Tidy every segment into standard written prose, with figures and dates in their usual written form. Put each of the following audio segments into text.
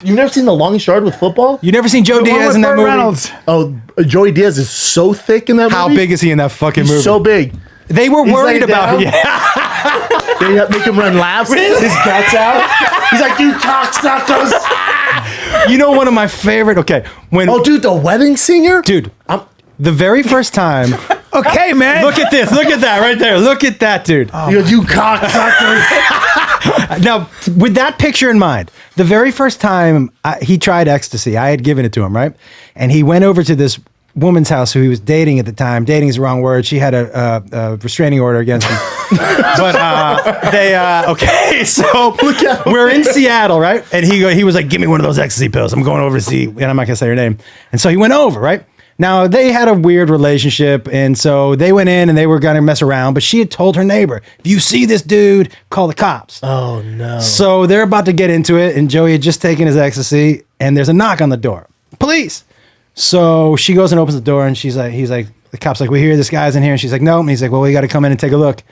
You've never seen The Longest Yard with football? You never seen Joe Diaz in that movie? Reynolds. Oh, Joey Diaz is so thick in that movie. How big is he in that fucking movie? So big. They were worried about it. They make him run laps. His guts out. He's like, you cocksuckers. You know, one of my favorite. Okay, Oh, dude, the wedding singer, dude. The very first time. Okay, man. Look at this. Look at that right there. Look at that, dude. He goes, you cocksuckers. Now, with that picture in mind, the very first time he tried ecstasy, I had given it to him, right? And he went over to this woman's house who he was dating at the time. Dating is the wrong word. She had a restraining order against him. But okay, so we're in Seattle, right? And he was like, give me one of those ecstasy pills. I'm going over to see, and I'm not going to say her name. And so he went over, right? Now, they had a weird relationship, and so they went in and they were going to mess around, but she had told her neighbor, if you see this dude, call the cops. Oh, no. So they're about to get into it, and Joey had just taken his ecstasy, and there's a knock on the door. Police! So she goes and opens the door, and he's like, the cop's like, we hear this guy's in here, and she's like, no. And he's like, well, we got to come in and take a look.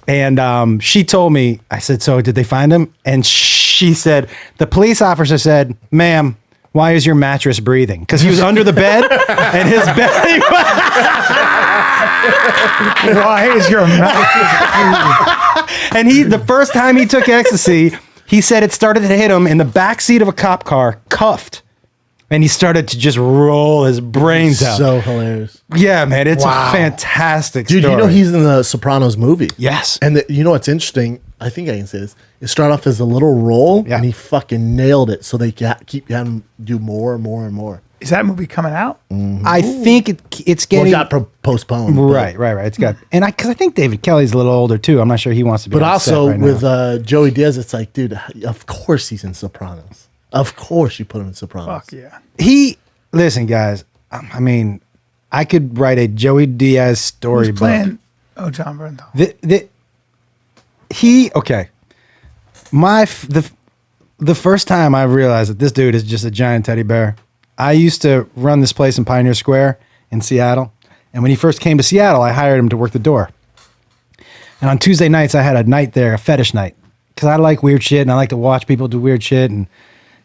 And she told me, I said, so did they find him? And she said, the police officer said, ma'am, why is your mattress breathing? Because he was under the bed, and his belly. Why is your mattress breathing? And the first time he took ecstasy, he said it started to hit him in the backseat of a cop car, cuffed. And he started to just roll his brains out. So hilarious. Yeah, man. It's a fantastic Dude, story. you know he's in the Sopranos movie. Yes. And you know what's interesting? I think I can say this. It started off as a little role, and he fucking nailed it. So they keep having him do more and more and more. Is that movie coming out? I think it's getting... Well, it got postponed. Right. It's got... And because I think David Kelly's a little older, too. I'm not sure he wants to be But on set also, right with now. Joey Diaz, it's like, dude, of course he's in Sopranos. Of course you put him in Sopranos. Fuck yeah. Listen, guys, I mean, I could write a Joey Diaz story. Who's playing? Oh, John Bernthal. Okay. The first time I realized that this dude is just a giant teddy bear, I used to run this place in Pioneer Square in Seattle. And when he first came to Seattle, I hired him to work the door. And on Tuesday nights, I had a night there, a fetish night. Because I like weird shit, and I like to watch people do weird shit. And,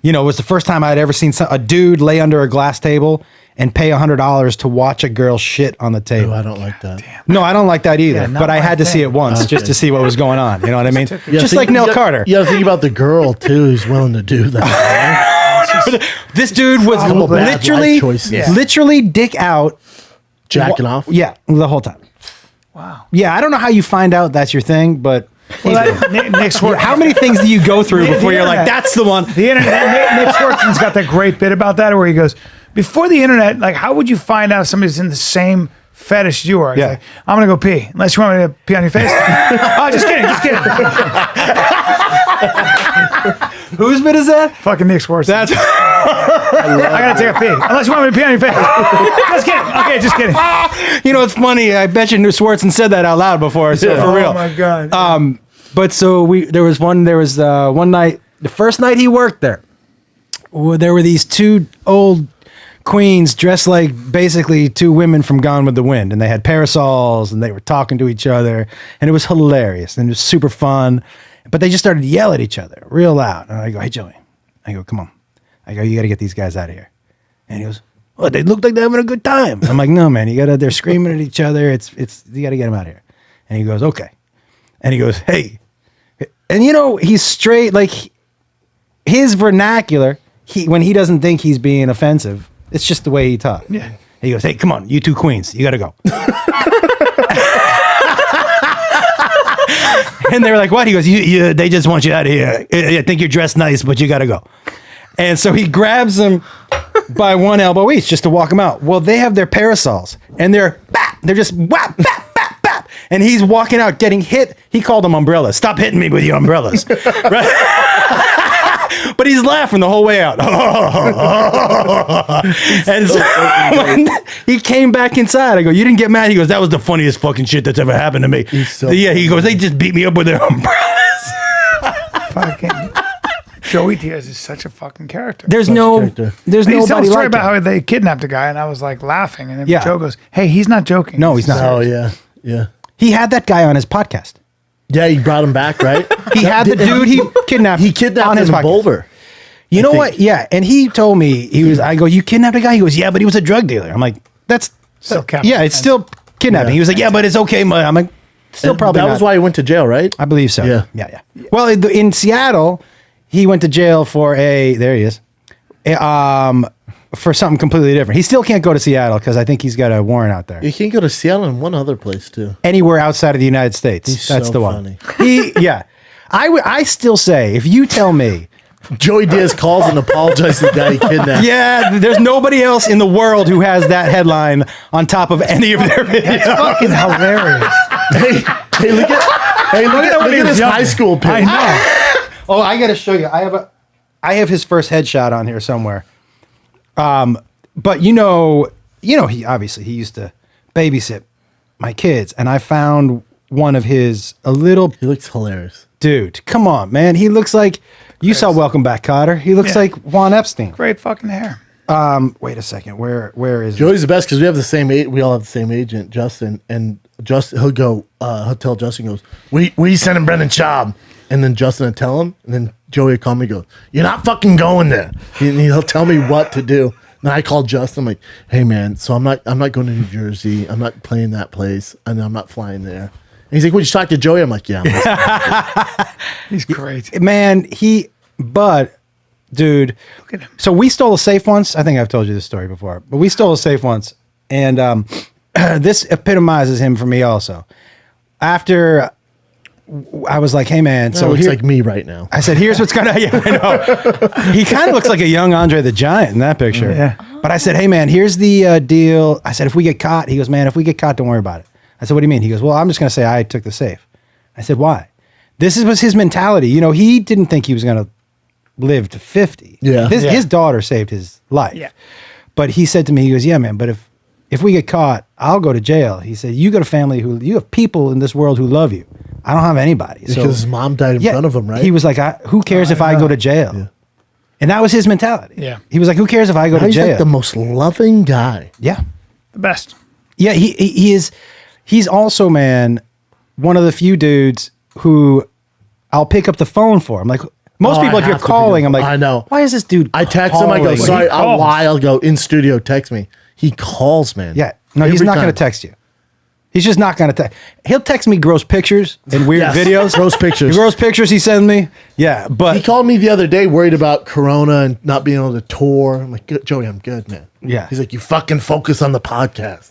you know, it was the first time I'd ever seen a dude lay under a glass table and pay $100 to watch a girl shit on the table. Oh, I don't like that. Damn. No, I don't like that either. Yeah, but I had to see it once just to see what was going on. You know what I mean? Just like Nell Carter. You got to think about the girl, too, who's willing to do that. This dude was literally dick out. Jacking off? Yeah, the whole time. Wow. Yeah, I don't know how you find out that's your thing, but... Nick Swartzen. How many things do you go through before you're like, that's the one? The internet. Nick Swartzen's got that great bit about that where he goes, before the internet, like, how would you find out if somebody's in the same fetish you are? He's like, I'm going to go pee. Unless you want me to pee on your face. Oh, just kidding. Whose bit is that? Fucking Nick Swartzen. That's... I got to take a pee. Unless you want me to pee on your face. Just kidding. Okay, just kidding. You know, it's funny. I bet you Swartzen said that out loud before, so for real. Oh, my God. But so there was one night, the first night he worked there, there were these two old queens dressed like basically two women from Gone with the Wind, and they had parasols and they were talking to each other, and it was hilarious and it was super fun, but they just started to yell at each other real loud. And I go, hey, Joey. I go, come on. I go, you got to get these guys out of here. And he goes, well, they look like they're having a good time. I'm like, no, man, they're screaming at each other. You got to get them out of here. And he goes, okay. And he goes, hey. And, you know, he's straight, like, his vernacular, when he doesn't think he's being offensive, it's just the way he talks. Yeah. He goes, hey, come on, you two queens, you got to go. And they were like, what? He goes, they just want you out of here. I think you're dressed nice, but you got to go. And so he grabs them by one elbow each just to walk them out. Well, they have their parasols, and they're just whap, bap, bap, bap. And he's walking out getting hit. He called them umbrellas. Stop hitting me with your umbrellas. Right? But he's laughing the whole way out. And so when he came back inside, I go, you didn't get mad? He goes, that was the funniest fucking shit that's ever happened to me. He goes, they just beat me up with their umbrellas. Fucking Joey Diaz is such a fucking character. There's nobody tell a story like about him. how they kidnapped a guy, and I was like laughing, and then Yeah. Joe goes, hey, he's not joking. No, he's not. Oh, yeah. He had that guy on his podcast. Yeah, he brought him back, right? He had the dude he kidnapped. He kidnapped on his him in podcast. Boulder. You know what? Yeah. And he told me, I go, you kidnapped a guy? He goes, yeah, but he was a drug dealer. I'm like, that's Still capital yeah, it's offense. still kidnapping. Yeah. He was like, yeah, but it's okay. I'm like, still probably That not. was why he went to jail, right? I believe so. Yeah. Yeah. Well, in Seattle, he went to jail for there he is, for something completely different. He still can't go to Seattle because I think he's got a warrant out there. You can go to Seattle and one other place too. Anywhere outside of the United States. He's That's so the one. funny. I still say, if you tell me, Joey Diaz calls and apologizes to the guy he kidnapped. yeah, there's nobody else in the world who has that headline on top of any of their videos. Fucking hilarious. Hey, look at his high school pic. I know. Oh, I got to show you. I have his first headshot on here somewhere. But he obviously he used to babysit my kids, and I found one of his He looks hilarious. dude. Come on, man. He looks like you saw Welcome Back, Kotter. He looks like Juan Epstein. Great fucking hair. Wait a second. Where is Joey's the best because we have the same. We all have the same agent, Justin, and Justin. He'll tell Justin goes, "We sending Brendan Schaub," and then Justin will tell him, and then Joey will call me, and go, "You're not fucking going there." He'll tell me what to do. And I call Justin, I'm like, "Hey man, so I'm not going to New Jersey. I'm not playing that place, and I'm not flying there." And he's like, "Would you talk to Joey?" I'm like, "Yeah." He's great. man? Dude. Look at him. So we stole a safe once. I think I've told you this story before, but we stole a safe once, and this epitomizes him for me also. After I was like, "Hey man," so it's like me right now. I said, "Here's what's gonna." Yeah, I know. He kind of looks like a young Andre the Giant in that picture. Yeah. But I said, "Hey man, here's the deal." I said, "If we get caught," he goes, "Man, if we get caught, don't worry about it." I said, "What do you mean?" He goes, "Well, I'm just gonna say I took the safe." I said, "Why?" Was his mentality. He didn't think he was gonna live to 50. Yeah. His daughter saved his life. Yeah. But he said to me, he goes, "Yeah, man, but if we get caught, I'll go to jail." He said, "You got a family you have people in this world who love you. I don't have anybody." So, Because his mom died in front of him, right? He was like, "Who cares if I go to jail?" Yeah. And that was his mentality. Yeah. He was like, "Who cares if I go to He's jail?" like the most loving guy. Yeah. The best. Yeah, he is. He's also, man, one of the few dudes who I'll pick up the phone for. I'm like, most people, if you're calling, I'm like, I know. Why is this dude? I text him. I go, calling? "Sorry, He calls. a while ago in studio, text me." He calls, man. Yeah, no, he's Every not going to time. text you. He's just not going to text. He'll text me gross pictures and weird Yes, videos. gross pictures. The gross pictures he sends me. Yeah, but He called me the other day, worried about Corona and not being able to tour. I'm like, "Good, Joey, I'm good, man." Yeah. He's like, "You fucking focus on the podcast."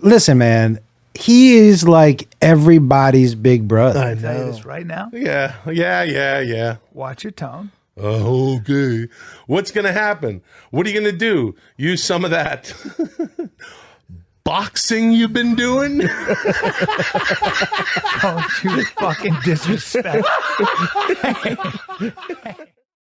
listen, man, he is like everybody's big brother. I Tell you know. this right now. Yeah. Watch your tone. Okay. What's going to happen? What are you going to do? Use some of that boxing you've been doing? Don't you fucking disrespect.